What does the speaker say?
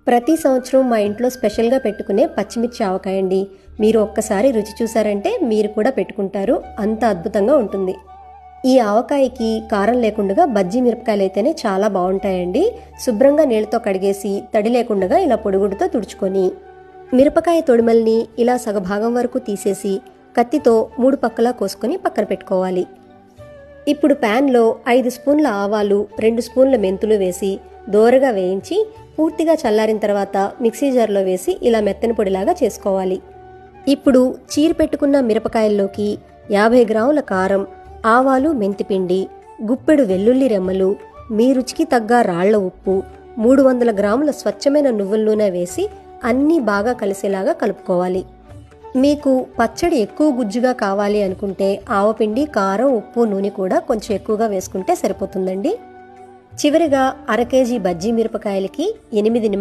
ప్రతి సంవత్సరం మా ఇంట్లో స్పెషల్గా పెట్టుకునే పచ్చిమిర్చి ఆవకాయ అండి. మీరు ఒక్కసారి రుచి చూసారంటే మీరు కూడా పెట్టుకుంటారు, అంత అద్భుతంగా ఉంటుంది. ఈ ఆవకాయకి కారం లేకుండా బజ్జీ మిరపకాయలు అయితేనే చాలా బాగుంటాయండి. శుభ్రంగా నీళ్ళతో కడిగేసి తడి లేకుండా ఇలా పొడిగుడ్డుతో తుడుచుకొని మిరపకాయ తొడిమల్ని ఇలా సగభాగం వరకు తీసేసి కత్తితో 3 పక్కలా కోసుకొని పక్కన పెట్టుకోవాలి. ఇప్పుడు ప్యాన్లో 5 స్పూన్ల ఆవాలు, 2 స్పూన్ల మెంతులు వేసి దోరగా వేయించి పూర్తిగా చల్లారిన తర్వాత మిక్సీ జార్లో వేసి ఇలా మెత్తని పొడిలాగా చేసుకోవాలి. ఇప్పుడు చీరి పెట్టుకున్న మిరపకాయల్లోకి 50 గ్రాముల కారం, ఆవాలు, మెంతిపిండి, గుప్పెడు వెల్లుల్లి రెమ్మలు, మీ రుచికి తగ్గ రాళ్ల ఉప్పు, 300 గ్రాముల స్వచ్ఛమైన నువ్వుల నూనె వేసి అన్నీ బాగా కలిసేలాగా కలుపుకోవాలి. మీకు పచ్చడి ఎక్కువ గుజ్జుగా కావాలి అనుకుంటే ఆవపిండి, కారం, ఉప్పు, నూనె కూడా కొంచెం ఎక్కువగా వేసుకుంటే సరిపోతుందండి. చివరిగా 1/2 కేజీ బజ్జీ మిరపకాయలకి 8 నిమ్మకాయలు